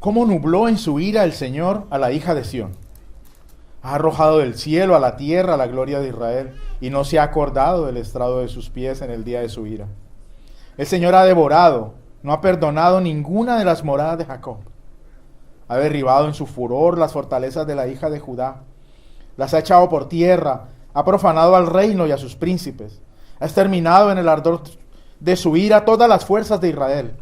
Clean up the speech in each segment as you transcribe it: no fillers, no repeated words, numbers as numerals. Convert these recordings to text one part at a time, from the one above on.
cómo nubló en su ira el Señor a la hija de Sión. Ha arrojado del cielo a la tierra la gloria de Israel, y no se ha acordado del estrado de sus pies en el día de su ira. El Señor ha devorado, no ha perdonado ninguna de las moradas de Jacob. Ha derribado en su furor las fortalezas de la hija de Judá. Las ha echado por tierra, ha profanado al reino y a sus príncipes. Ha exterminado en el ardor de su ira todas las fuerzas de Israel.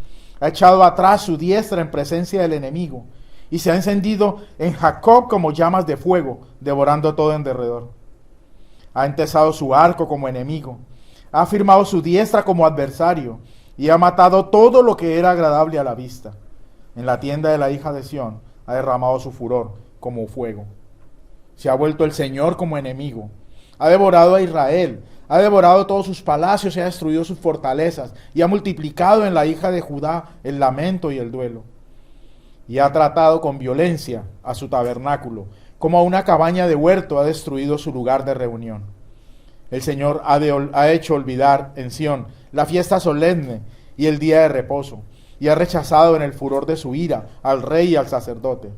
Ha echado atrás su diestra en presencia del enemigo, y se ha encendido en Jacob como llamas de fuego, devorando todo en derredor. Ha entesado su arco como enemigo, ha afirmado su diestra como adversario, y ha matado todo lo que era agradable a la vista. En la tienda de la hija de Sión ha derramado su furor como fuego. Se ha vuelto el Señor como enemigo, ha devorado a Israel, ha devorado todos sus palacios y ha destruido sus fortalezas, y ha multiplicado en la hija de Judá el lamento y el duelo. Y ha tratado con violencia a su tabernáculo, como a una cabaña de huerto ha destruido su lugar de reunión. El Señor ha hecho olvidar en Sión la fiesta solemne y el día de reposo, y ha rechazado en el furor de su ira al rey y al sacerdote.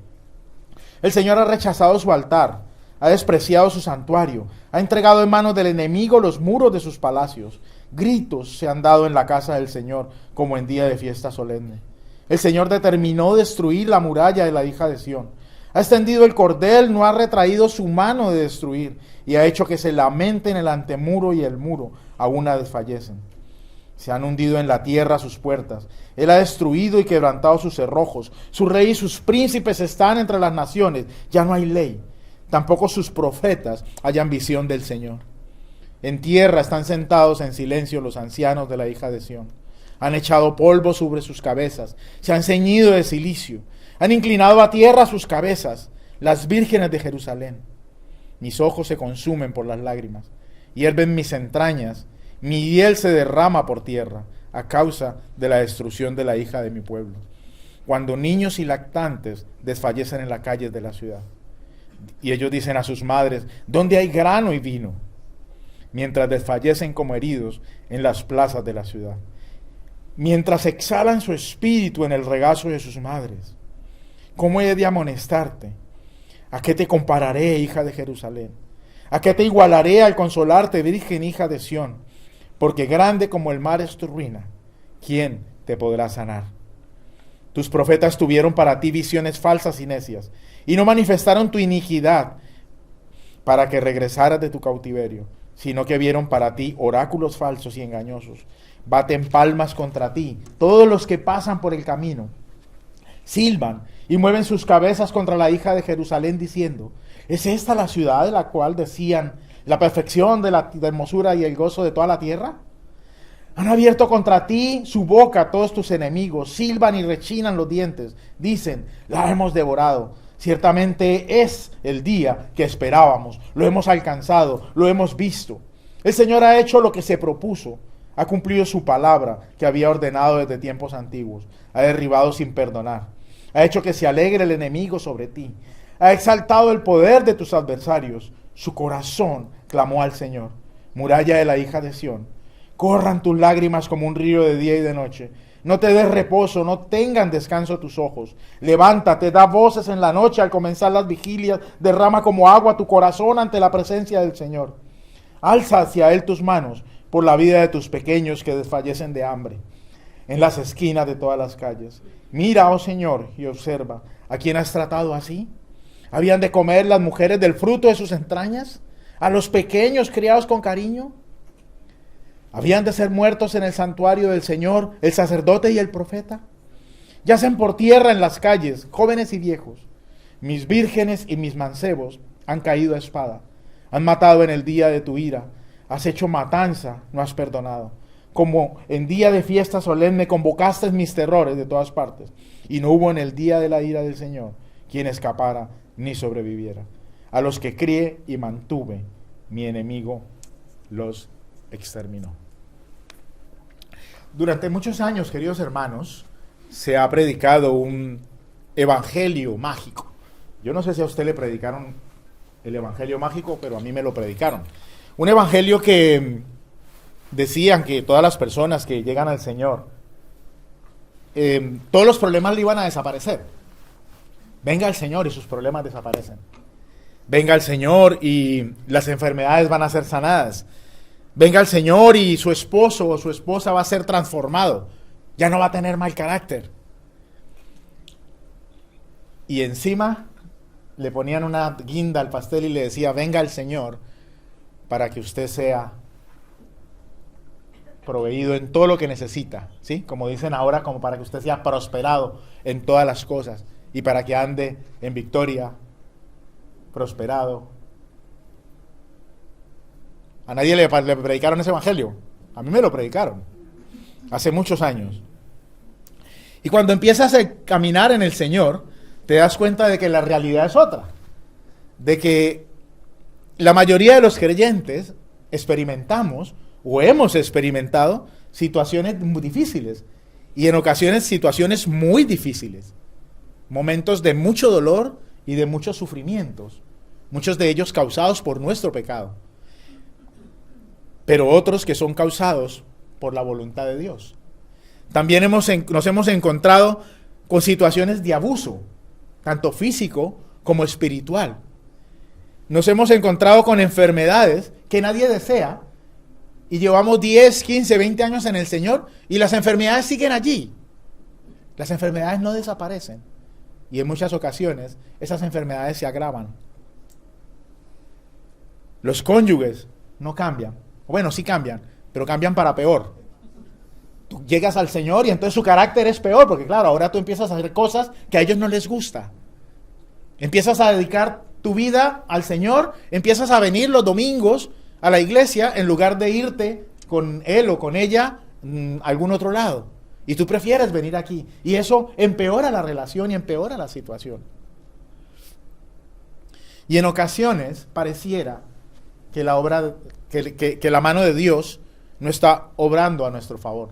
El Señor ha rechazado su altar, ha despreciado su santuario, ha entregado en manos del enemigo los muros de sus palacios. Gritos se han dado en la casa del Señor, como en día de fiesta solemne. El Señor determinó destruir la muralla de la hija de Sión. Ha extendido el cordel, no ha retraído su mano de destruir, y ha hecho que se lamenten el antemuro y el muro, aún desfallecen. Se han hundido en la tierra sus puertas. Él ha destruido y quebrantado sus cerrojos. Su rey y sus príncipes están entre las naciones. Ya no hay ley. Tampoco sus profetas hayan visión del Señor. En tierra están sentados en silencio los ancianos de la hija de Sión. Han echado polvo sobre sus cabezas. Se han ceñido de cilicio. Han inclinado a tierra sus cabezas, las vírgenes de Jerusalén. Mis ojos se consumen por las lágrimas. Hierven mis entrañas. Mi hiel se derrama por tierra a causa de la destrucción de la hija de mi pueblo. Cuando niños y lactantes desfallecen en las calles de la ciudad. Y ellos dicen a sus madres, ¿dónde hay grano y vino? Mientras desfallecen como heridos en las plazas de la ciudad. Mientras exhalan su espíritu en el regazo de sus madres. ¿Cómo he de amonestarte? ¿A qué te compararé, hija de Jerusalén? ¿A qué te igualaré al consolarte, virgen hija de Sión? Porque grande como el mar es tu ruina. ¿Quién te podrá sanar? Tus profetas tuvieron para ti visiones falsas y necias, y no manifestaron tu iniquidad para que regresaras de tu cautiverio, sino que vieron para ti oráculos falsos y engañosos. Baten palmas contra ti todos los que pasan por el camino. Silban y mueven sus cabezas contra la hija de Jerusalén diciendo, ¿es esta la ciudad de la cual decían la perfección de la hermosura y el gozo de toda la tierra? Han abierto contra ti su boca todos tus enemigos, silban y rechinan los dientes, dicen, la hemos devorado. Ciertamente es el día que esperábamos, lo hemos alcanzado, lo hemos visto. El Señor ha hecho lo que se propuso, ha cumplido su palabra que había ordenado desde tiempos antiguos, ha derribado sin perdonar, ha hecho que se alegre el enemigo sobre ti, ha exaltado el poder de tus adversarios. Su corazón clamó al Señor, muralla de la hija de Sión. Corran tus lágrimas como un río de día y de noche. No te des reposo, no tengan descanso tus ojos. Levántate, da voces en la noche al comenzar las vigilias. Derrama como agua tu corazón ante la presencia del Señor. Alza hacia Él tus manos por la vida de tus pequeños que desfallecen de hambre en las esquinas de todas las calles. Mira, oh Señor, y observa, ¿a quién has tratado así? ¿Habían de comer las mujeres del fruto de sus entrañas? ¿A los pequeños criados con cariño? ¿Habían de ser muertos en el santuario del Señor el sacerdote y el profeta? Yacen por tierra en las calles, jóvenes y viejos. Mis vírgenes y mis mancebos han caído a espada. Han matado en el día de tu ira. Has hecho matanza, no has perdonado. Como en día de fiesta solemne convocaste mis terrores de todas partes. Y no hubo en el día de la ira del Señor quien escapara ni sobreviviera. A los que crié y mantuve, mi enemigo los exterminó. Durante muchos años, queridos hermanos, se ha predicado un evangelio mágico. Yo no sé si a usted le predicaron el evangelio mágico, pero a mí me lo predicaron. Un evangelio que decían que todas las personas que llegan al Señor, todos los problemas le iban a desaparecer. Venga el Señor y sus problemas desaparecen. Venga el Señor y las enfermedades van a ser sanadas. Venga el Señor y su esposo o su esposa va a ser transformado. Ya no va a tener mal carácter. Y encima le ponían una guinda al pastel y le decía, venga el Señor para que usted sea proveído en todo lo que necesita, ¿sí? Como dicen ahora, como para que usted sea prosperado en todas las cosas y para que ande en victoria, prosperado. A nadie le predicaron ese evangelio. A mí me lo predicaron hace muchos años. Y cuando empiezas a caminar en el Señor, te das cuenta de que la realidad es otra. De que la mayoría de los creyentes experimentamos o hemos experimentado situaciones muy difíciles. Y en ocasiones situaciones muy difíciles. Momentos de mucho dolor y de muchos sufrimientos. Muchos de ellos causados por nuestro pecado. Pero otros que son causados por la voluntad de Dios. También nos hemos encontrado con situaciones de abuso, tanto físico como espiritual. Nos hemos encontrado con enfermedades que nadie desea y llevamos 10, 15, 20 años en el Señor y las enfermedades siguen allí. Las enfermedades no desaparecen y en muchas ocasiones esas enfermedades se agravan. Los cónyuges no cambian. Bueno, sí cambian, pero cambian para peor. Tú llegas al Señor y entonces su carácter es peor, porque claro, ahora tú empiezas a hacer cosas que a ellos no les gusta. Empiezas a dedicar tu vida al Señor, empiezas a venir los domingos a la iglesia en lugar de irte con él o con ella a algún otro lado. Y tú prefieres venir aquí. Y eso empeora la relación y empeora la situación. Y en ocasiones pareciera que la obra, que la mano de Dios no está obrando a nuestro favor,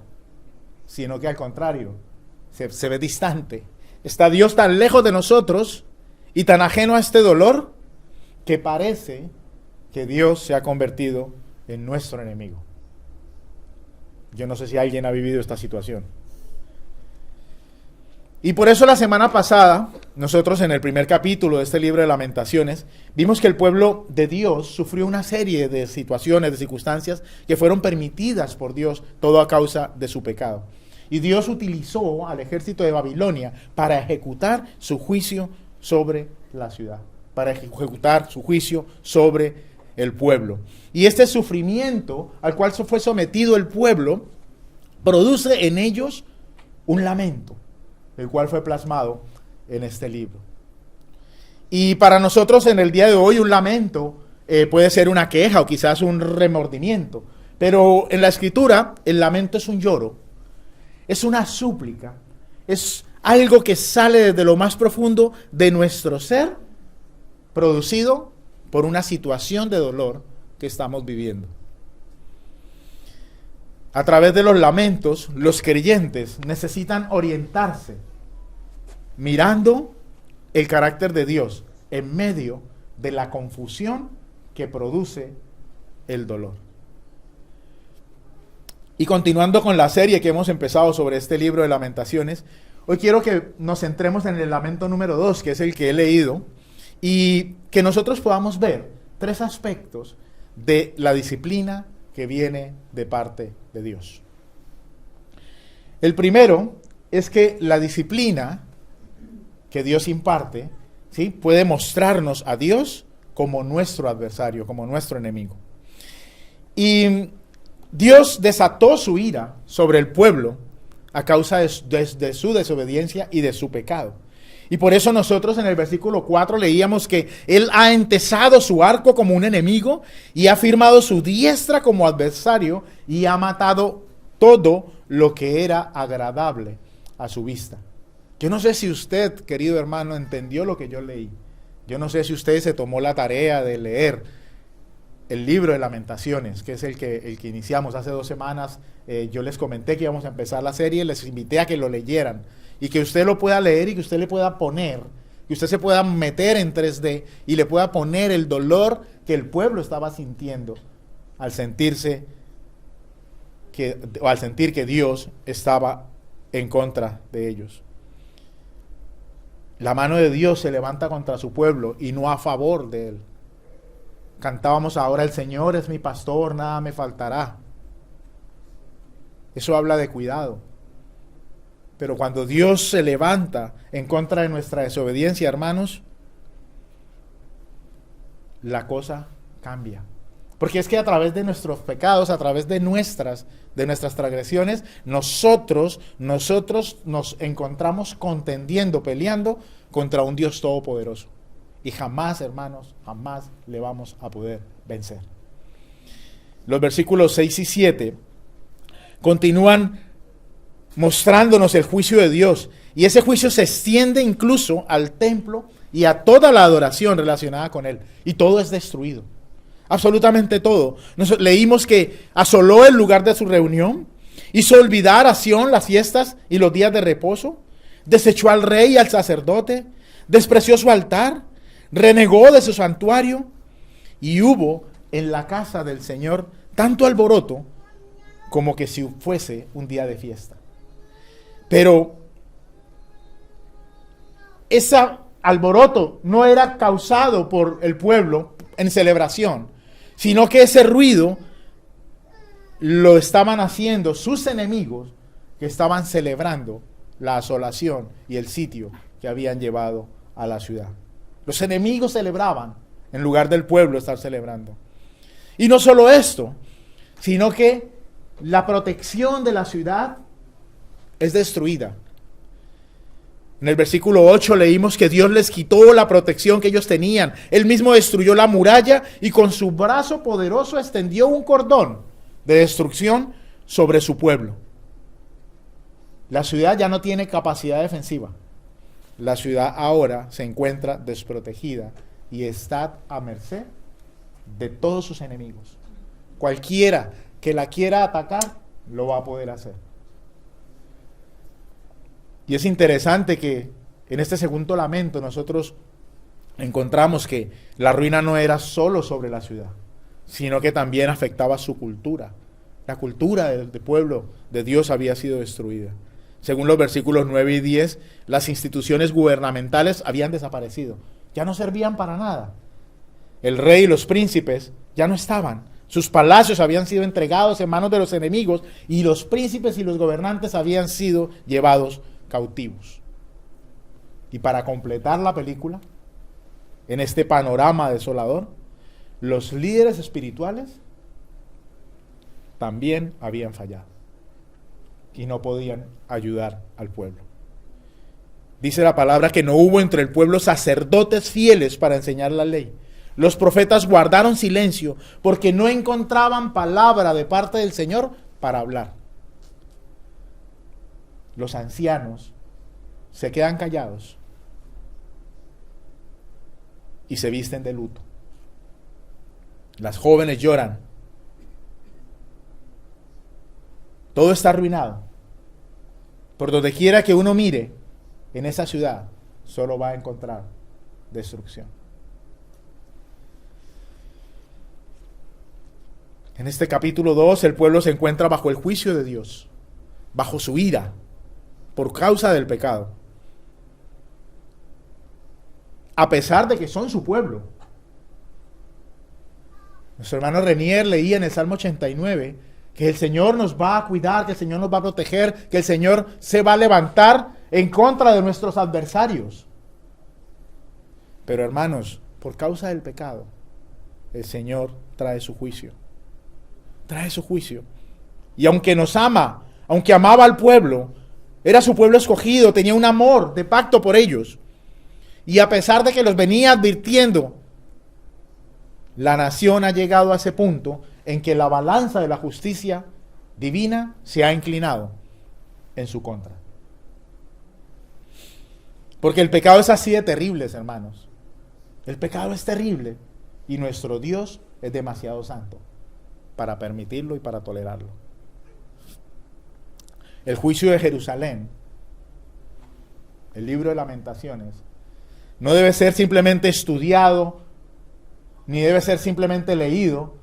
sino que al contrario, se ve distante. Está Dios tan lejos de nosotros y tan ajeno a este dolor que parece que Dios se ha convertido en nuestro enemigo. Yo no sé si alguien ha vivido esta situación. Y por eso la semana pasada, nosotros en el primer capítulo de este libro de Lamentaciones, vimos que el pueblo de Dios sufrió una serie de situaciones, de circunstancias que fueron permitidas por Dios, todo a causa de su pecado. Y Dios utilizó al ejército de Babilonia para ejecutar su juicio sobre la ciudad, para ejecutar su juicio sobre el pueblo. Y este sufrimiento al cual fue sometido el pueblo produce en ellos un lamento, el cual fue plasmado en este libro. Y para nosotros en el día de hoy un lamento puede ser una queja o quizás un remordimiento, pero en la Escritura el lamento es un lloro, es una súplica, es algo que sale desde lo más profundo de nuestro ser, producido por una situación de dolor que estamos viviendo. A través de los lamentos, los creyentes necesitan orientarse mirando el carácter de Dios en medio de la confusión que produce el dolor. Y continuando con la serie que hemos empezado sobre este libro de Lamentaciones, hoy quiero que nos centremos en el lamento número 2, que es el que he leído, y que nosotros podamos ver 3 aspectos de la disciplina que viene de parte de Dios. El primero es que la disciplina que Dios imparte, ¿sí?, puede mostrarnos a Dios como nuestro adversario, como nuestro enemigo. Y Dios desató su ira sobre el pueblo a causa de su desobediencia y de su pecado. Y por eso nosotros en el versículo 4 leíamos que Él ha entesado su arco como un enemigo y ha firmado su diestra como adversario y ha matado todo lo que era agradable a su vista. Yo no sé si usted, querido hermano, entendió lo que yo leí. Yo no sé si usted se tomó la tarea de leer el libro de Lamentaciones, que es el que iniciamos hace 2 semanas. Yo les comenté que íbamos a empezar la serie, les invité a que lo leyeran y que usted lo pueda leer y que usted le pueda poner, que usted se pueda meter en 3D y le pueda poner el dolor que el pueblo estaba sintiendo al sentir que Dios estaba en contra de ellos. La mano de Dios se levanta contra su pueblo y no a favor de él. Cantábamos ahora, el Señor es mi pastor, nada me faltará. Eso habla de cuidado. Pero cuando Dios se levanta en contra de nuestra desobediencia, hermanos, la cosa cambia. Porque es que a través de nuestros pecados, a través de nuestras transgresiones, nosotros nos encontramos contendiendo, peleando contra un Dios todopoderoso. Y jamás, hermanos, jamás le vamos a poder vencer. Los versículos 6 y 7 continúan mostrándonos el juicio de Dios. Y ese juicio se extiende incluso al templo y a toda la adoración relacionada con él. Y todo es destruido. Absolutamente todo. Leímos que asoló el lugar de su reunión, hizo olvidar a Sión las fiestas y los días de reposo, desechó al rey y al sacerdote, despreció su altar, renegó de su santuario, y hubo en la casa del Señor tanto alboroto como que si fuese un día de fiesta. Pero ese alboroto no era causado por el pueblo en celebración, sino que ese ruido lo estaban haciendo sus enemigos, que estaban celebrando la asolación y el sitio que habían llevado a la ciudad. Los enemigos celebraban en lugar del pueblo estar celebrando. Y no solo esto, sino que la protección de la ciudad es destruida. En el versículo 8 leímos que Dios les quitó la protección que ellos tenían. Él mismo destruyó la muralla y con su brazo poderoso extendió un cordón de destrucción sobre su pueblo. La ciudad ya no tiene capacidad defensiva. La ciudad ahora se encuentra desprotegida y está a merced de todos sus enemigos. Cualquiera que la quiera atacar, lo va a poder hacer. Y es interesante que en este segundo lamento nosotros encontramos que la ruina no era solo sobre la ciudad, sino que también afectaba su cultura. La cultura del pueblo de Dios había sido destruida. Según los versículos 9 y 10, las instituciones gubernamentales habían desaparecido. Ya no servían para nada. El rey y los príncipes ya no estaban. Sus palacios habían sido entregados en manos de los enemigos y los príncipes y los gobernantes habían sido llevados cautivos. Y para completar la película, en este panorama desolador, los líderes espirituales también habían fallado y no podían ayudar al pueblo. Dice la palabra que no hubo entre el pueblo sacerdotes fieles para enseñar la ley. Los profetas guardaron silencio porque no encontraban palabra de parte del Señor para hablar. Los ancianos se quedan callados y se visten de luto. Las jóvenes lloran. Todo está arruinado. Por donde quiera que uno mire en esa ciudad, solo va a encontrar destrucción. En este capítulo 2, el pueblo se encuentra bajo el juicio de Dios, bajo su ira, por causa del pecado. A pesar de que son su pueblo. Nuestro hermano Renier leía en el Salmo 89 que el Señor nos va a cuidar, que el Señor nos va a proteger, que el Señor se va a levantar en contra de nuestros adversarios. Pero hermanos, por causa del pecado, el Señor trae su juicio. Trae su juicio. Y aunque nos ama, aunque amaba al pueblo, era su pueblo escogido, tenía un amor de pacto por ellos. Y a pesar de que los venía advirtiendo, la nación ha llegado a ese punto en que la balanza de la justicia divina se ha inclinado en su contra. Porque el pecado es así de terrible, hermanos. El pecado es terrible y nuestro Dios es demasiado santo para permitirlo y para tolerarlo. El juicio de Jerusalén, el libro de Lamentaciones, no debe ser simplemente estudiado, ni debe ser simplemente leído,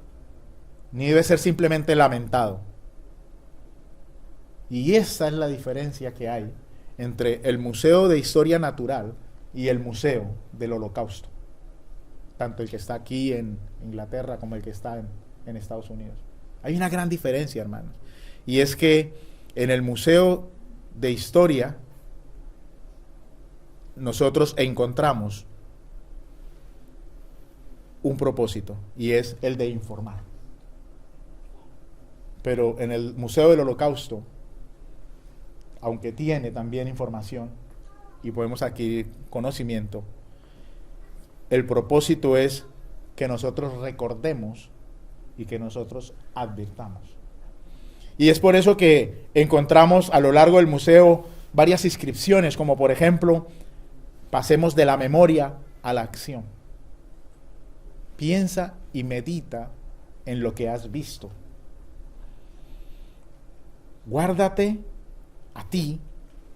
ni debe ser simplemente lamentado. Y esa es la diferencia que hay entre el Museo de Historia Natural y el museo del Holocausto, tanto el que está aquí en Inglaterra como el que está en Estados Unidos. Hay una gran diferencia, hermanos, y es que en el Museo de Historia nosotros encontramos un propósito, y es el de informar. Pero en el Museo del Holocausto, aunque tiene también información y podemos adquirir conocimiento, el propósito es que nosotros recordemos y que nosotros advirtamos. Y es por eso que encontramos a lo largo del museo varias inscripciones, como por ejemplo, pasemos de la memoria a la acción. Piensa y medita en lo que has visto. Guárdate a ti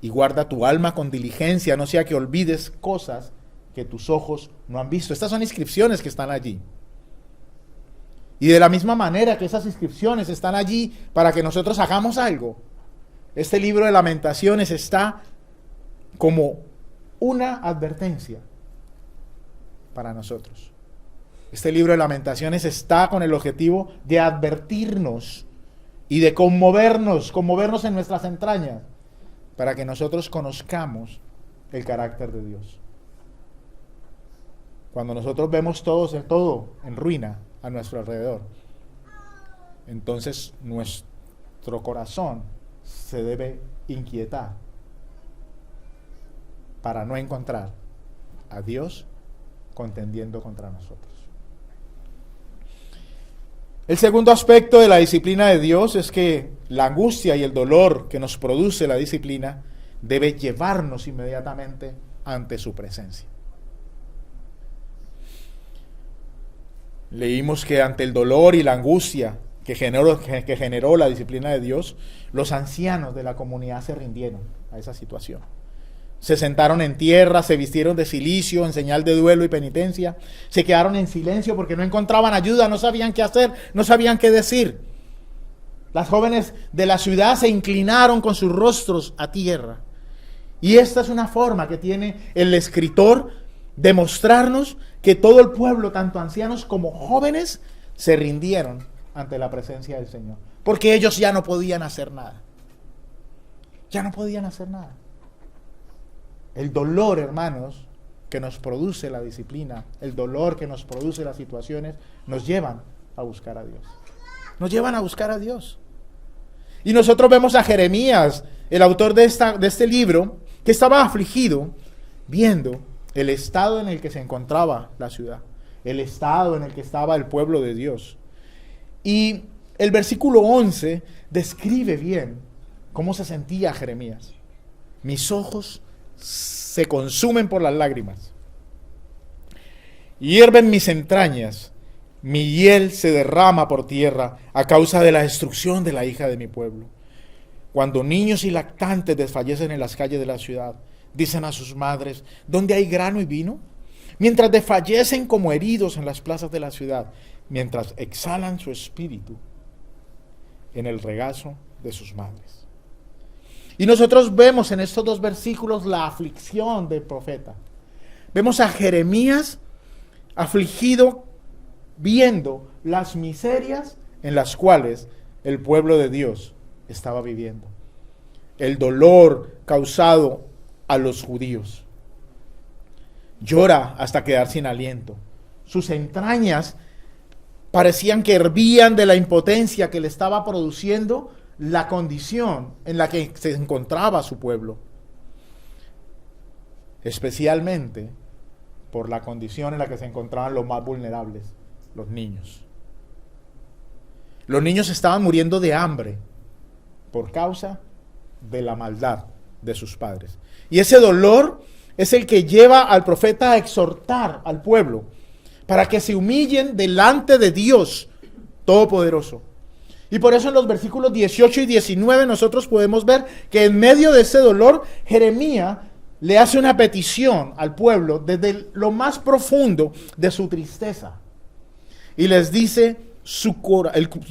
y guarda tu alma con diligencia, no sea que olvides cosas que tus ojos no han visto. Estas son inscripciones que están allí. Y de la misma manera que esas inscripciones están allí para que nosotros hagamos algo, este libro de Lamentaciones está como una advertencia para nosotros. Este libro de Lamentaciones está con el objetivo de advertirnos y de conmovernos en nuestras entrañas, para que nosotros conozcamos el carácter de Dios. Cuando nosotros vemos todo en ruina a nuestro alrededor, entonces nuestro corazón se debe inquietar para no encontrar a Dios contendiendo contra nosotros. El segundo aspecto de la disciplina de Dios es que la angustia y el dolor que nos produce la disciplina debe llevarnos inmediatamente ante su presencia. Leímos que ante el dolor y la angustia que generó la disciplina de Dios, los ancianos de la comunidad se rindieron a esa situación. Se sentaron en tierra, se vistieron de cilicio en señal de duelo y penitencia, se quedaron en silencio porque no encontraban ayuda, no sabían qué hacer, no sabían qué decir. Las jóvenes de la ciudad se inclinaron con sus rostros a tierra. Y esta es una forma que tiene el escritor de mostrarnos que todo el pueblo, tanto ancianos como jóvenes, se rindieron ante la presencia del Señor, porque ellos ya no podían hacer nada. Ya no podían hacer nada. El dolor, hermanos, que nos produce la disciplina, el dolor que nos produce las situaciones, nos llevan a buscar a Dios. Nos llevan a buscar a Dios. Y nosotros vemos a Jeremías, el autor de este libro, que estaba afligido viendo el estado en el que se encontraba la ciudad, el estado en el que estaba el pueblo de Dios. Y el versículo 11 describe bien cómo se sentía Jeremías. Mis ojos se consumen por las lágrimas, hierven mis entrañas, mi hiel se derrama por tierra a causa de la destrucción de la hija de mi pueblo. Cuando niños y lactantes desfallecen en las calles de la ciudad, dicen a sus madres, ¿dónde hay grano y vino? Mientras desfallecen como heridos en las plazas de la ciudad, mientras exhalan su espíritu en el regazo de sus madres. Y nosotros vemos en estos dos versículos la aflicción del profeta. Vemos a Jeremías afligido viendo las miserias en las cuales el pueblo de Dios estaba viviendo. El dolor causado a los judíos. Llora hasta quedar sin aliento. Sus entrañas parecían que hervían de la impotencia que le estaba produciendo la condición en la que se encontraba su pueblo, especialmente por la condición en la que se encontraban los más vulnerables, los niños. Los niños estaban muriendo de hambre por causa de la maldad de sus padres. Y ese dolor es el que lleva al profeta a exhortar al pueblo para que se humillen delante de Dios Todopoderoso. Y por eso en los versículos 18 y 19 nosotros podemos ver que en medio de ese dolor, Jeremías le hace una petición al pueblo desde lo más profundo de su tristeza. Y les dice,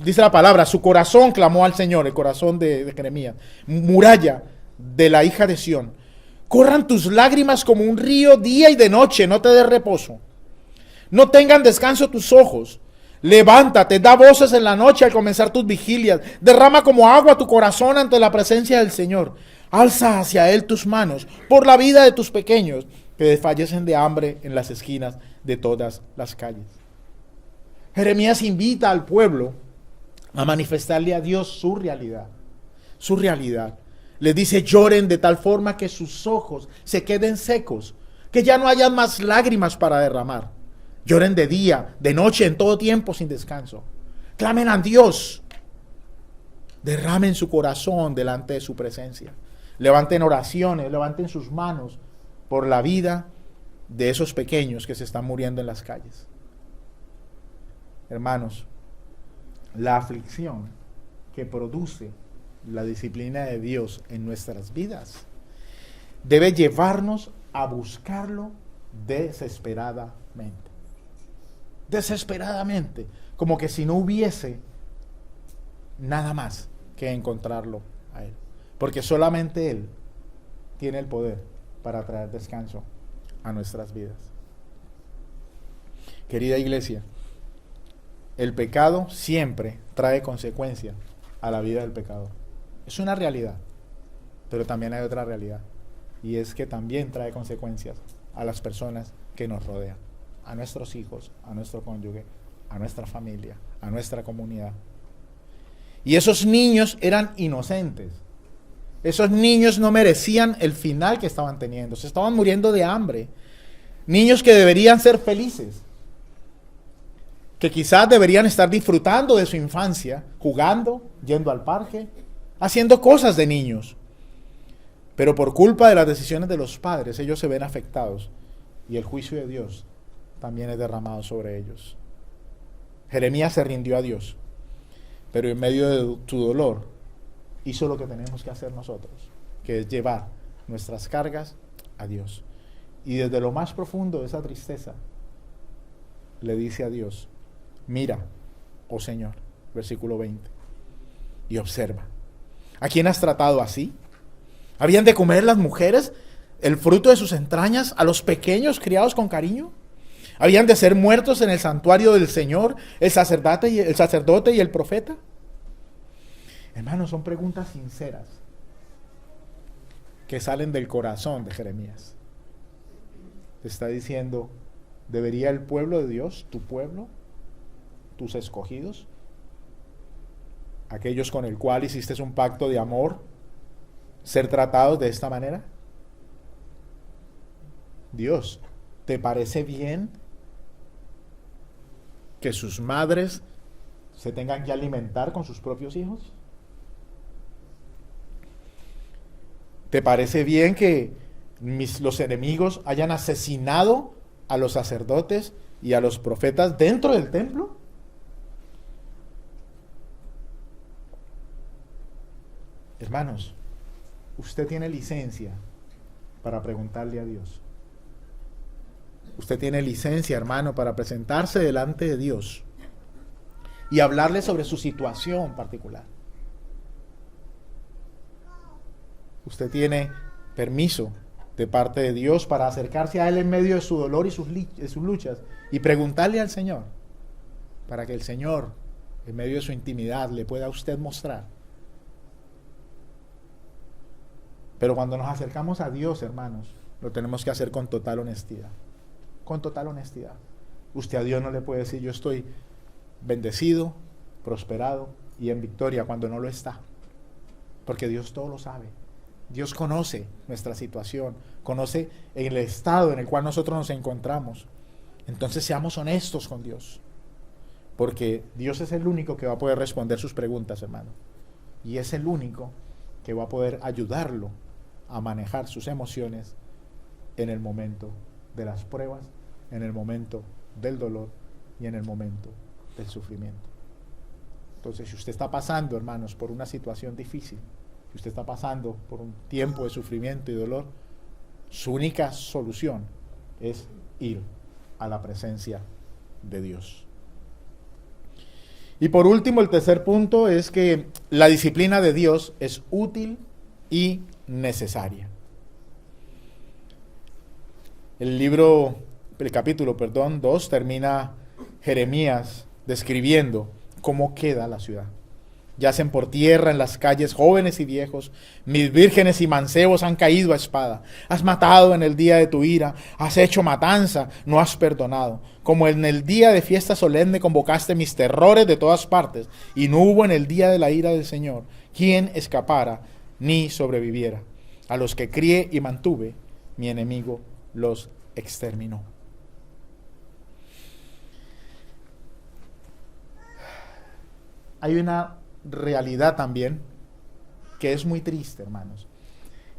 dice la palabra, su corazón clamó al Señor, el corazón de Jeremías, muralla de la hija de Sión. Corran tus lágrimas como un río día y de noche, no te des reposo. No tengan descanso tus ojos. Levántate, da voces en la noche al comenzar tus vigilias. Derrama como agua tu corazón ante la presencia del Señor. Alza hacia Él tus manos por la vida de tus pequeños que desfallecen de hambre en las esquinas de todas las calles. Jeremías invita al pueblo a manifestarle a Dios su realidad. Su realidad. Le dice: lloren de tal forma que sus ojos se queden secos, que ya no haya más lágrimas para derramar. Lloren de día, de noche, en todo tiempo, sin descanso. Clamen a Dios. Derramen su corazón delante de su presencia. Levanten oraciones, levanten sus manos por la vida de esos pequeños que se están muriendo en las calles. Hermanos, la aflicción que produce la disciplina de Dios en nuestras vidas debe llevarnos a buscarlo desesperadamente. Desesperadamente, como que si no hubiese nada más que encontrarlo a Él, porque solamente Él tiene el poder para traer descanso a nuestras vidas. Querida iglesia, el pecado siempre trae consecuencias a la vida del pecador. Es una realidad, pero también hay otra realidad, y es que también trae consecuencias a las personas que nos rodean, a nuestros hijos, a nuestro cónyuge, a nuestra familia, a nuestra comunidad. Y esos niños eran inocentes. Esos niños no merecían el final que estaban teniendo. Se estaban muriendo de hambre. Niños que deberían ser felices, que quizás deberían estar disfrutando de su infancia, jugando, yendo al parque, haciendo cosas de niños. Pero por culpa de las decisiones de los padres, ellos se ven afectados y el juicio de Dios también es derramado sobre ellos. Jeremías se rindió a Dios, pero en medio de su dolor hizo lo que tenemos que hacer nosotros, que es llevar nuestras cargas a Dios. Y desde lo más profundo de esa tristeza le dice a Dios: mira, oh Señor, versículo 20, y observa. ¿A quién has tratado así? ¿Habían de comer las mujeres el fruto de sus entrañas a los pequeños criados con cariño? ¿Habían de ser muertos en el santuario del Señor el sacerdote y el profeta? Hermanos, son preguntas sinceras que salen del corazón de Jeremías. Te está diciendo: ¿debería el pueblo de Dios, tu pueblo, tus escogidos, aquellos con el cual hiciste un pacto de amor, ser tratados de esta manera? Dios, ¿te parece bien que sus madres se tengan que alimentar con sus propios hijos? ¿Te parece bien que los enemigos hayan asesinado a los sacerdotes y a los profetas dentro del templo? Hermanos, usted tiene licencia para preguntarle a Dios. Usted tiene licencia, hermano, para presentarse delante de Dios y hablarle sobre su situación particular. Usted tiene permiso de parte de Dios para acercarse a Él en medio de su dolor y sus luchas y preguntarle al Señor, para que el Señor, en medio de su intimidad, le pueda a usted mostrar. Pero cuando nos acercamos a Dios, hermanos, lo tenemos que hacer con total honestidad. Con total honestidad. Usted a Dios no le puede decir: yo estoy bendecido, prosperado y en victoria, cuando no lo está. Porque Dios todo lo sabe. Dios conoce nuestra situación, conoce el estado en el cual nosotros nos encontramos. Entonces seamos honestos con Dios, porque Dios es el único que va a poder responder sus preguntas, hermano. Y es el único que va a poder ayudarlo a manejar sus emociones en el momento de las pruebas, en el momento del dolor y en el momento del sufrimiento. Entonces, si usted está pasando, hermanos, por una situación difícil, si usted está pasando por un tiempo de sufrimiento y dolor, su única solución es ir a la presencia de Dios. Y por último, el tercer punto es que la disciplina de Dios es útil y necesaria. el capítulo 2 termina Jeremías describiendo cómo queda la ciudad. Yacen por tierra en las calles jóvenes y viejos, mis vírgenes y mancebos han caído a espada. Has matado en el día de tu ira, has hecho matanza, no has perdonado. Como en el día de fiesta solemne convocaste mis terrores de todas partes, y no hubo en el día de la ira del Señor quien escapara ni sobreviviera. A los que crié y mantuve, mi enemigo los exterminó. Hay una realidad también que es muy triste, hermanos,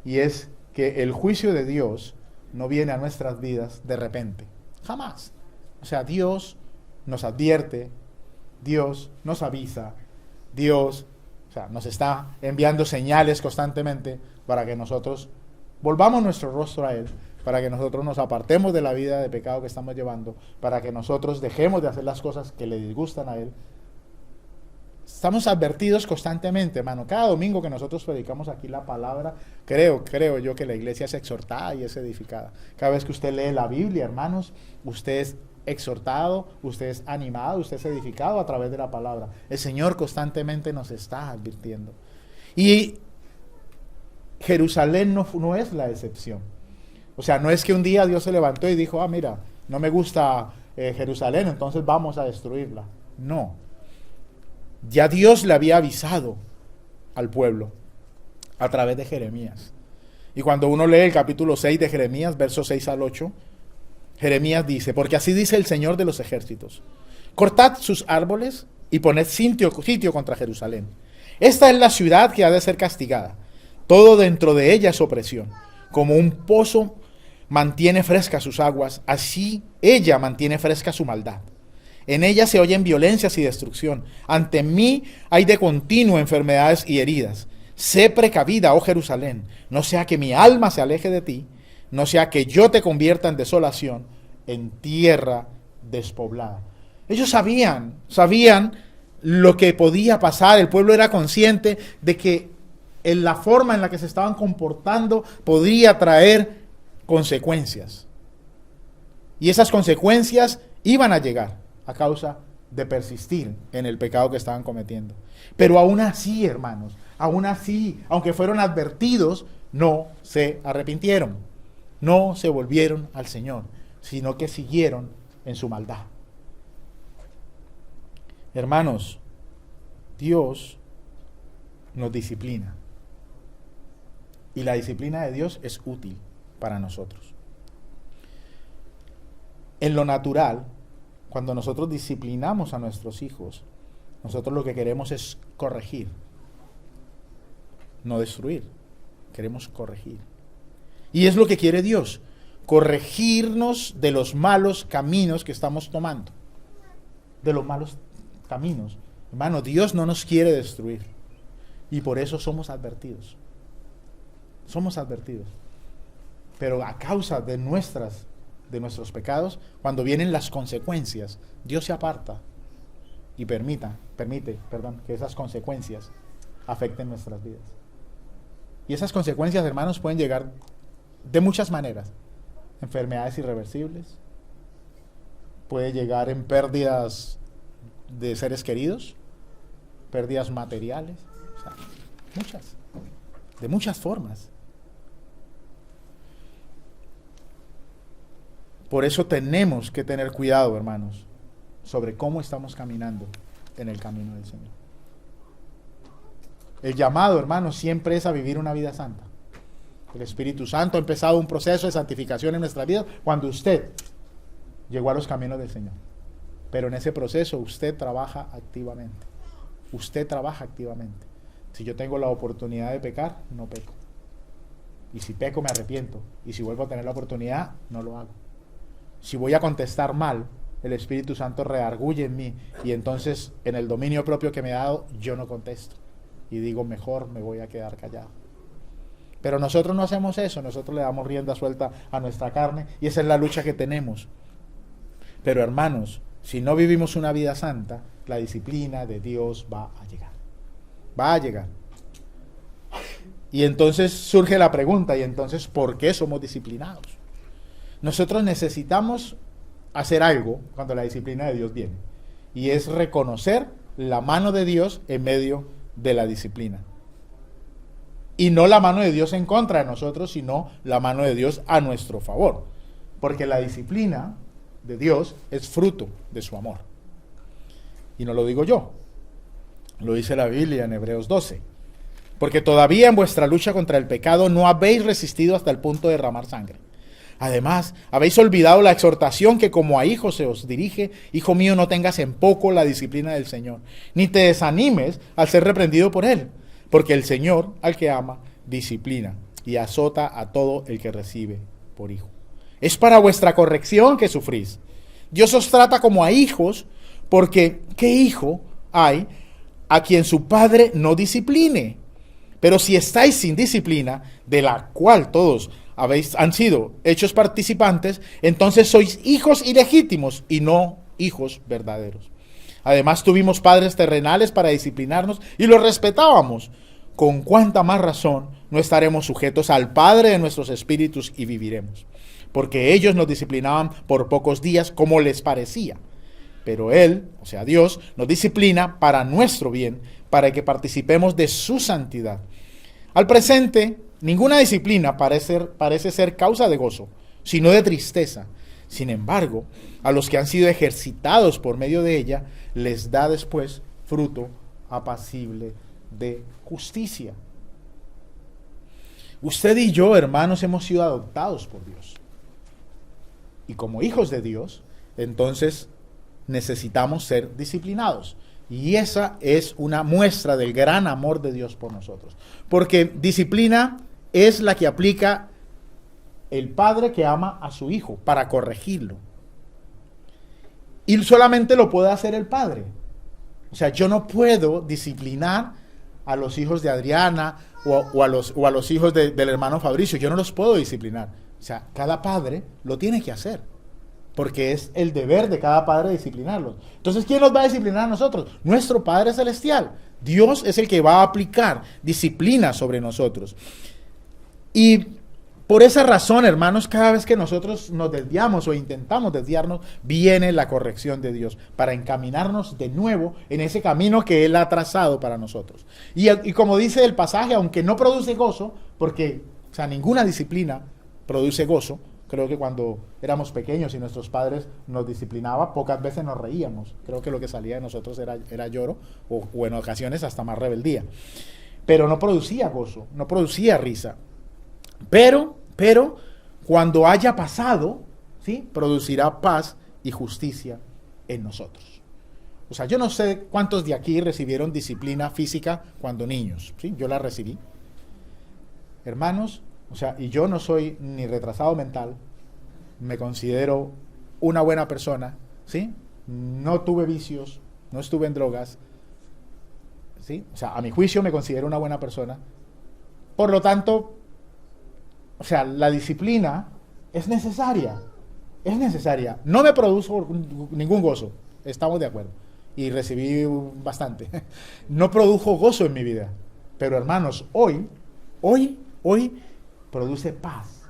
y es que el juicio de Dios no viene a nuestras vidas de repente, jamás. O sea, Dios nos advierte, Dios nos avisa, Dios, o sea, nos está enviando señales constantemente para que nosotros volvamos nuestro rostro a Él, para que nosotros nos apartemos de la vida de pecado que estamos llevando, para que nosotros dejemos de hacer las cosas que le disgustan a Él. Estamos advertidos constantemente, hermano. Cada domingo que nosotros predicamos aquí la palabra, creo yo que la iglesia es exhortada y es edificada. Cada vez que usted lee la Biblia, hermanos, usted es exhortado, usted es animado, usted es edificado a través de la palabra. El Señor constantemente nos está advirtiendo. Y Jerusalén no es la excepción. O sea, no es que un día Dios se levantó y dijo, mira, no me gusta Jerusalén, entonces vamos a destruirla. No. Ya Dios le había avisado al pueblo a través de Jeremías. Y cuando uno lee el capítulo 6 de Jeremías, versos 6 al 8, Jeremías dice, porque así dice el Señor de los ejércitos, cortad sus árboles y poned sitio contra Jerusalén. Esta es la ciudad que ha de ser castigada. Todo dentro de ella es opresión. Como un pozo mantiene frescas sus aguas, así ella mantiene fresca su maldad. En ella se oyen violencias y destrucción. Ante mí hay de continuo enfermedades y heridas. Sé precavida, oh Jerusalén, no sea que mi alma se aleje de ti, no sea que yo te convierta en desolación, en tierra despoblada. Ellos sabían lo que podía pasar. El pueblo era consciente de que en la forma en la que se estaban comportando podría traer consecuencias. Y esas consecuencias iban a llegar a causa de persistir en el pecado que estaban cometiendo. Pero aún así, hermanos, aún así, aunque fueron advertidos, no se arrepintieron, no se volvieron al Señor, sino que siguieron en su maldad. Hermanos, Dios nos disciplina. Y la disciplina de Dios es útil para nosotros. En lo natural, cuando nosotros disciplinamos a nuestros hijos, nosotros lo que queremos es corregir, no destruir. Queremos corregir. Y es lo que quiere Dios, corregirnos de los malos caminos que estamos tomando. De los malos caminos. Hermano, Dios no nos quiere destruir. Y por eso somos advertidos. Somos advertidos. Pero a causa de nuestros pecados, cuando vienen las consecuencias, Dios se aparta y permite, que esas consecuencias afecten nuestras vidas. Y esas consecuencias, hermanos, pueden llegar de muchas maneras. Enfermedades irreversibles, puede llegar en pérdidas de seres queridos, pérdidas materiales, o sea, de muchas formas. Por eso tenemos que tener cuidado, hermanos, sobre cómo estamos caminando en el camino del Señor. El llamado, hermanos, siempre es a vivir una vida santa. El Espíritu Santo ha empezado un proceso de santificación en nuestra vida cuando usted llegó a los caminos del Señor. Pero en ese proceso usted trabaja activamente. Usted trabaja activamente. Si yo tengo la oportunidad de pecar, no peco. Y si peco, me arrepiento. Y si vuelvo a tener la oportunidad, no lo hago. Si voy a contestar mal, el Espíritu Santo redarguye en mí y entonces en el dominio propio que me ha dado, yo no contesto y digo, mejor me voy a quedar callado. Pero nosotros no hacemos eso, nosotros le damos rienda suelta a nuestra carne y esa es la lucha que tenemos. Pero hermanos, si no vivimos una vida santa, la disciplina de Dios va a llegar. Va a llegar. Y entonces surge la pregunta, ¿y entonces por qué somos disciplinados? nosotros necesitamos hacer algo cuando la disciplina de Dios viene, y es reconocer la mano de Dios en medio de la disciplina. Y no la mano de Dios en contra de nosotros, sino la mano de Dios a nuestro favor. Porque la disciplina de Dios es fruto de su amor. Y no lo digo yo, lo dice la Biblia en Hebreos 12. Porque todavía en vuestra lucha contra el pecado no habéis resistido hasta el punto de derramar sangre. Además, habéis olvidado la exhortación que como a hijos se os dirige: hijo mío, no tengas en poco la disciplina del Señor, ni te desanimes al ser reprendido por él. Porque el Señor, al que ama, disciplina y azota a todo el que recibe por hijo. Es para vuestra corrección que sufrís. Dios os trata como a hijos, porque ¿qué hijo hay a quien su padre no discipline? Pero si estáis sin disciplina, de la cual todos han sido hechos participantes, entonces sois hijos ilegítimos y no hijos verdaderos. Además tuvimos padres terrenales para disciplinarnos y los respetábamos. Con cuánta más razón no estaremos sujetos al Padre de nuestros espíritus y viviremos. Porque ellos nos disciplinaban por pocos días como les parecía. Pero Él, o sea Dios, nos disciplina para nuestro bien, para que participemos de su santidad. Al presente, ninguna disciplina parece ser causa de gozo, sino de tristeza. Sin embargo, a los que han sido ejercitados por medio de ella, les da después fruto apacible de justicia. Usted y yo, hermanos, hemos sido adoptados por Dios. Y como hijos de Dios, entonces necesitamos ser disciplinados. Y esa es una muestra del gran amor de Dios por nosotros. Porque disciplina es la que aplica el padre que ama a su hijo para corregirlo. Y solamente lo puede hacer el padre. O sea, yo no puedo disciplinar a los hijos de Adriana o a los hijos del hermano Fabricio. Yo no los puedo disciplinar. O sea, cada padre lo tiene que hacer, porque es el deber de cada padre disciplinarlos. Entonces, ¿quién los va a disciplinar a nosotros? Nuestro Padre Celestial. Dios es el que va a aplicar disciplina sobre nosotros. Y por esa razón, hermanos, cada vez que nosotros nos desviamos o intentamos desviarnos, viene la corrección de Dios para encaminarnos de nuevo en ese camino que Él ha trazado para nosotros. Y como dice el pasaje, aunque no produce gozo, porque, o sea, ninguna disciplina produce gozo. Creo que cuando éramos pequeños y nuestros padres nos disciplinaban, pocas veces nos reíamos. Creo que lo que salía de nosotros era lloro o en ocasiones hasta más rebeldía. Pero no producía gozo, no producía risa. Pero cuando haya pasado, ¿sí?, producirá paz y justicia en nosotros. O sea, yo no sé cuántos de aquí recibieron disciplina física cuando niños, ¿sí? Yo la recibí. Hermanos, o sea, y yo no soy ni retrasado mental, me considero una buena persona, ¿sí? No tuve vicios, no estuve en drogas, ¿sí? O sea, a mi juicio me considero una buena persona. Por lo tanto, o sea, la disciplina es necesaria. No me produjo ningún gozo, estamos de acuerdo, y recibí bastante. No produjo gozo en mi vida, pero hermanos, hoy produce paz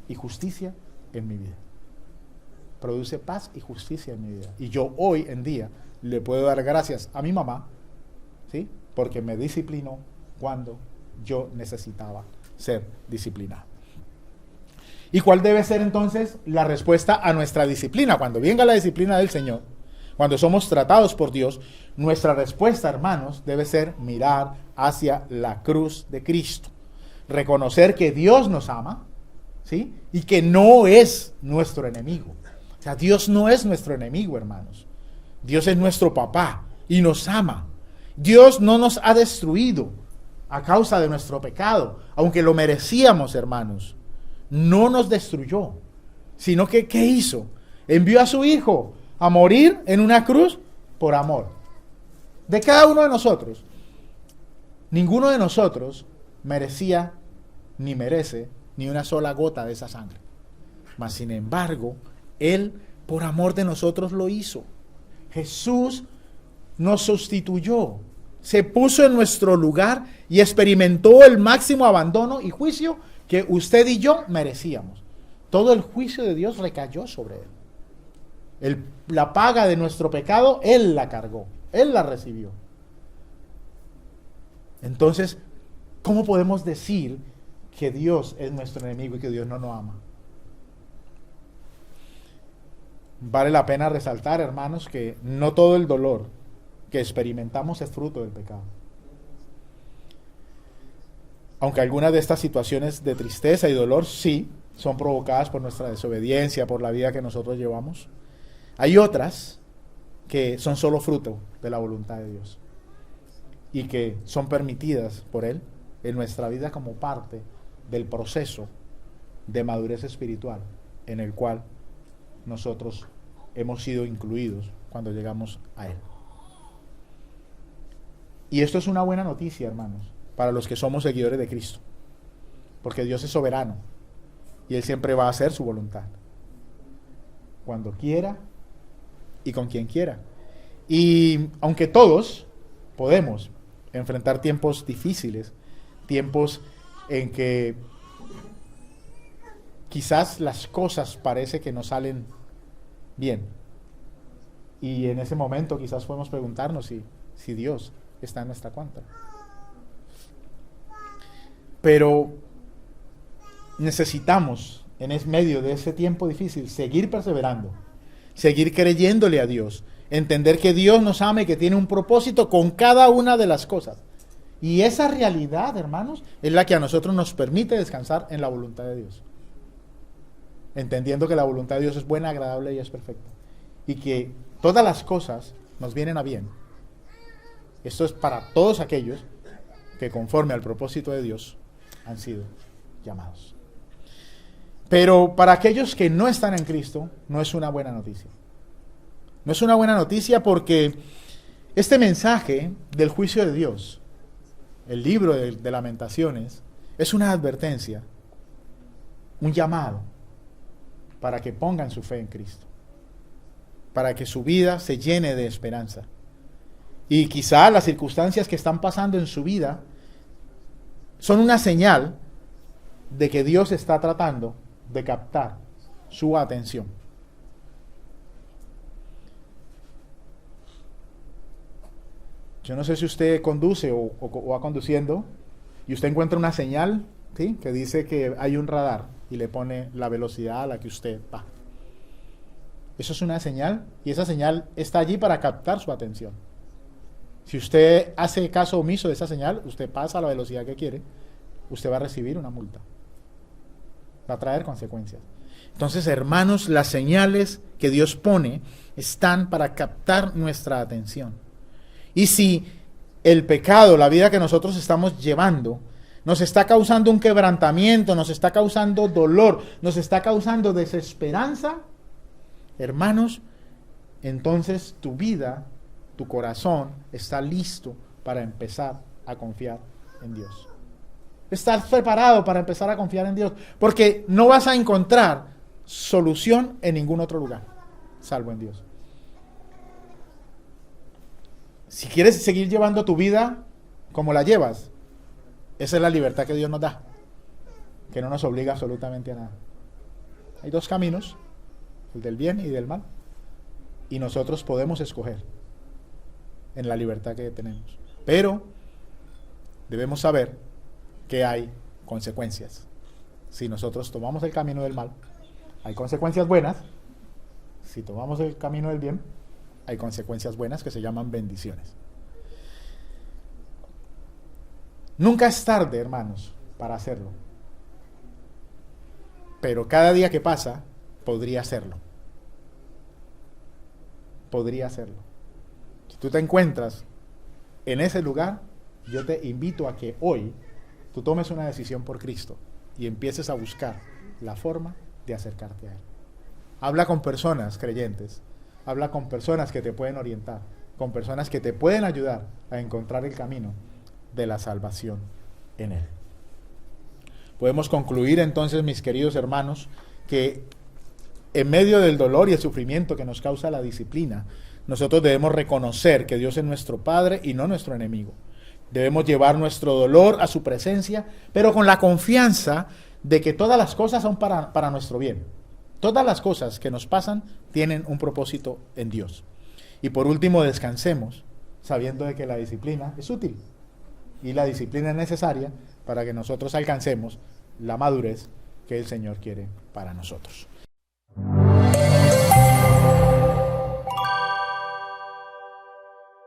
y justicia en mi vida. Produce paz y justicia en mi vida. Y yo hoy en día le puedo dar gracias a mi mamá, ¿sí?, porque me disciplinó cuando yo necesitaba ser disciplinado. ¿Y cuál debe ser entonces la respuesta a nuestra disciplina? Cuando venga la disciplina del Señor, cuando somos tratados por Dios, nuestra respuesta, hermanos, debe ser mirar hacia la cruz de Cristo. Reconocer que Dios nos ama, ¿sí?, y que no es nuestro enemigo. O sea, Dios no es nuestro enemigo, hermanos. Dios es nuestro papá y nos ama. Dios no nos ha destruido a causa de nuestro pecado, aunque lo merecíamos, hermanos. No nos destruyó, sino que ¿qué hizo? Envió a su Hijo a morir en una cruz por amor de cada uno de nosotros. Ninguno de nosotros merecía ni merece ni una sola gota de esa sangre. Mas sin embargo, Él por amor de nosotros lo hizo. Jesús nos sustituyó, se puso en nuestro lugar y experimentó el máximo abandono y juicio que usted y yo merecíamos. todo el juicio de Dios recayó sobre él. La paga de nuestro pecado, Él la cargó, Él la recibió. Entonces, ¿cómo podemos decir que Dios es nuestro enemigo y que Dios no nos ama? Vale la pena resaltar, hermanos, que no todo el dolor que experimentamos es fruto del pecado. Aunque algunas de estas situaciones de tristeza y dolor sí son provocadas por nuestra desobediencia, por la vida que nosotros llevamos, hay otras que son solo fruto de la voluntad de Dios y que son permitidas por Él en nuestra vida como parte del proceso de madurez espiritual en el cual nosotros hemos sido incluidos cuando llegamos a Él. Y esto es una buena noticia, hermanos, para los que somos seguidores de Cristo, porque Dios es soberano y Él siempre va a hacer su voluntad, cuando quiera y con quien quiera. Y aunque todos podemos enfrentar tiempos difíciles, tiempos en que quizás las cosas parece que no salen bien, y en ese momento quizás podemos preguntarnos si Dios está en nuestra contra. Pero necesitamos, en medio de ese tiempo difícil, seguir perseverando, seguir creyéndole a Dios, entender que Dios nos ama y que tiene un propósito con cada una de las cosas. Y esa realidad, hermanos, es la que a nosotros nos permite descansar en la voluntad de Dios, entendiendo que la voluntad de Dios es buena, agradable y es perfecta, y que todas las cosas nos vienen a bien. Esto es para todos aquellos que conforme al propósito de Dios han sido llamados. Pero para aquellos que no están en Cristo, no es una buena noticia. No es una buena noticia porque este mensaje del juicio de Dios, el libro de Lamentaciones, es una advertencia, un llamado para que pongan su fe en Cristo, para que su vida se llene de esperanza. Y quizá las circunstancias que están pasando en su vida son una señal de que Dios está tratando de captar su atención. Yo no sé si usted conduce o va conduciendo y usted encuentra una señal, ¿sí?, que dice que hay un radar y le pone la velocidad a la que usted va. Eso es una señal y esa señal está allí para captar su atención. Si usted hace caso omiso de esa señal, usted pasa a la velocidad que quiere, usted va a recibir una multa. Va a traer consecuencias. Entonces, hermanos, las señales que Dios pone están para captar nuestra atención. Y si el pecado, la vida que nosotros estamos llevando, nos está causando un quebrantamiento, nos está causando dolor, nos está causando desesperanza, hermanos, entonces tu vida, tu corazón está listo para empezar a confiar en Dios. Estás preparado para empezar a confiar en Dios, porque no vas a encontrar solución en ningún otro lugar, salvo en Dios. Si quieres seguir llevando tu vida como la llevas, esa es la libertad que Dios nos da, que no nos obliga absolutamente a nada. Hay dos caminos, el del bien y del mal, y nosotros podemos escoger en la libertad que tenemos. Pero debemos saber que hay consecuencias. Si nosotros tomamos el camino del mal, hay consecuencias buenas. Si tomamos el camino del bien, hay consecuencias buenas que se llaman bendiciones. Nunca es tarde, hermanos, para hacerlo. Pero cada día que pasa, podría hacerlo. Podría hacerlo. Si tú te encuentras en ese lugar, yo te invito a que hoy tú tomes una decisión por Cristo y empieces a buscar la forma de acercarte a Él. Habla con personas creyentes, habla con personas que te pueden orientar, con personas que te pueden ayudar a encontrar el camino de la salvación en Él. Podemos concluir entonces, mis queridos hermanos, que en medio del dolor y el sufrimiento que nos causa la disciplina, nosotros debemos reconocer que Dios es nuestro Padre y no nuestro enemigo. Debemos llevar nuestro dolor a su presencia, pero con la confianza de que todas las cosas son para nuestro bien. Todas las cosas que nos pasan tienen un propósito en Dios. Y por último, descansemos sabiendo de que la disciplina es útil. Y la disciplina es necesaria para que nosotros alcancemos la madurez que el Señor quiere para nosotros.